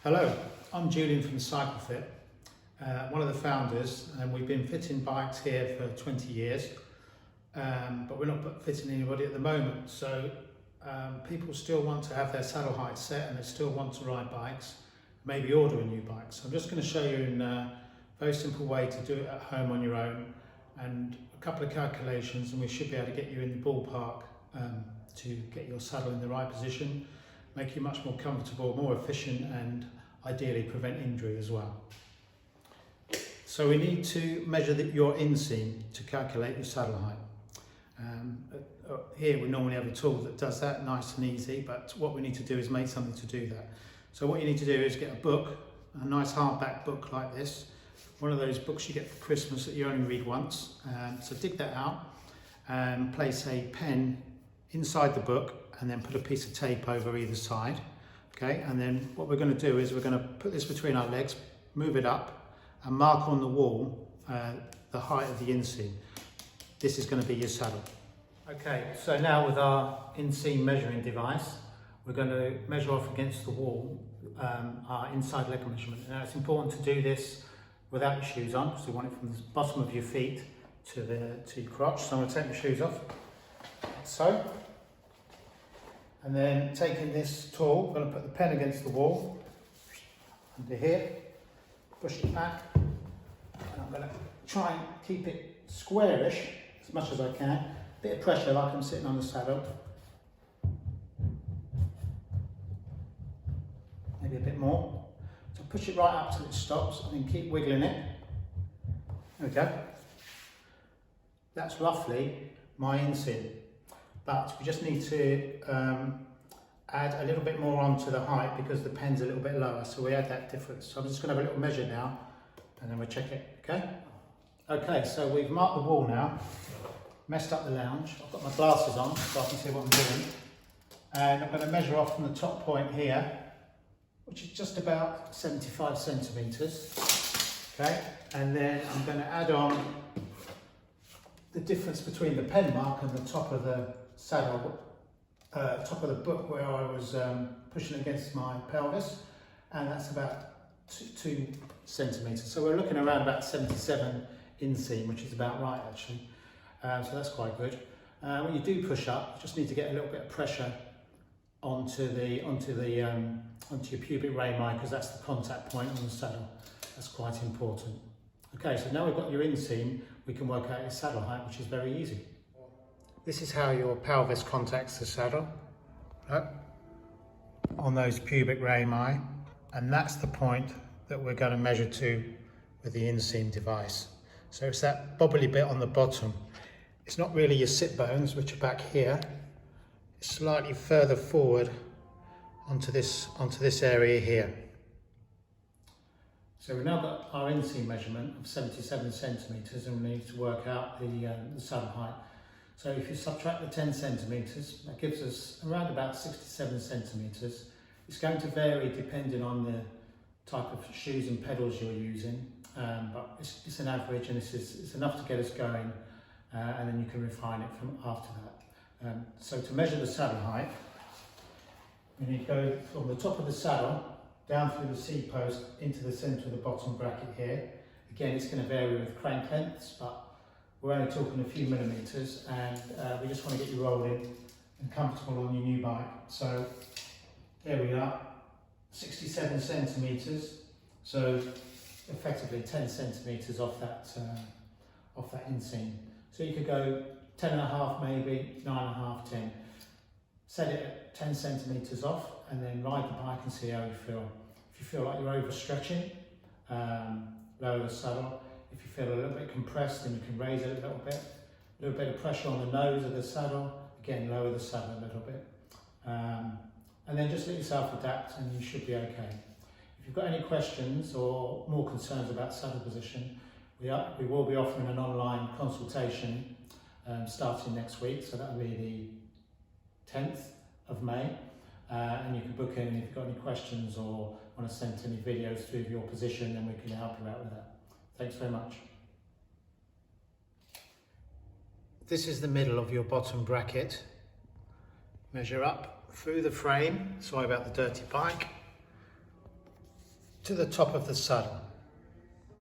Hello, I'm Julian from CycleFit, one of the founders, and we've been fitting bikes here for 20 years, but we're not fitting anybody at the moment. So people still want to have their saddle height set and they still want to ride bikes, maybe order a new bike. So I'm just going to show you in a very simple way to do it at home on your own, and a couple of calculations, and we should be able to get you in the ballpark to get your saddle in the right position, make you much more comfortable, more efficient, and ideally prevent injury as well. So we need to measure your inseam to calculate your saddle height. Here we normally have a tool that does that, nice and easy, but what we need to do is make something to do that. So what you need to do is get a book, a nice hardback book like this, one of those books you get for Christmas that you only read once. So dig that out and place a pen inside the book and then put a piece of tape over either side. Okay, and then what we're going to do is we're going to put this between our legs, move it up and mark on the wall the height of the inseam. This is going to be your saddle. Okay, so now with our inseam measuring device, we're going to measure off against the wall our inside leg measurement. Now it's important to do this without your shoes on, because we want it from the bottom of your feet to your crotch. So I'm going to take my shoes off, so. And then taking this tool, I'm going to put the pen against the wall, under here, push it back, and I'm going to try and keep it squarish as much as I can. Bit of pressure like I'm sitting on the saddle. Maybe a bit more. So push it right up till it stops and then keep wiggling it. There we go. That's roughly my inseam. But we just need to add a little bit more onto the height because the pen's a little bit lower, so we add that difference. So I'm just going to have a little measure now and then we'll check it, okay? Okay, so we've marked the wall now, messed up the lounge. I've got my glasses on so I can see what I'm doing. And I'm going to measure off from the top point here, which is just about 75 centimetres, okay? And then I'm going to add on the difference between the pen mark and the top of the saddle, top of the book where I was pushing against my pelvis, and that's about 2 centimetres. So we're looking around about 77 inseam, which is about right actually. So that's quite good. When you do push up, you just need to get a little bit of pressure onto your pubic rami, because that's the contact point on the saddle. That's quite important. Okay, so now we've got your inseam, we can work out your saddle height, which is very easy. This is how your pelvis contacts the saddle, right? On those pubic rami, and that's the point that we're going to measure to with the inseam device. So it's that bobbly bit on the bottom. It's not really your sit bones, which are back here. It's slightly further forward onto this area here. So we've now got our inseam measurement of 77 centimetres, and we need to work out the saddle height. So if you subtract the 10 centimetres, that gives us around about 67 centimetres. It's going to vary depending on the type of shoes and pedals you're using, but it's an average, and it's enough to get us going, and then you can refine it from after that. So to measure the saddle height, we need to go from the top of the saddle down through the seat post into the centre of the bottom bracket here. Again, it's going to vary with crank lengths, but we're only talking a few millimetres, and we just want to get you rolling and comfortable on your new bike. So there we are, 67 centimetres, so effectively 10 centimetres off that inseam. So you could go 10.5 maybe, 9.5, 10. Set it at 10 centimetres off and then ride the bike and see how you feel. If you feel like you're overstretching, lower the saddle. If you feel a little bit compressed, then you can raise it a little bit of pressure on the nose of the saddle. Again, lower the saddle a little bit. And then just let yourself adapt and you should be okay. If you've got any questions or more concerns about saddle position, we will be offering an online consultation starting next week, so that'll be the 10th of May. And you can book in if you've got any questions or want to send any videos through your position, and we can help you out with that. Thanks very much. This is the middle of your bottom bracket. Measure up through the frame, sorry about the dirty bike, to the top of the saddle.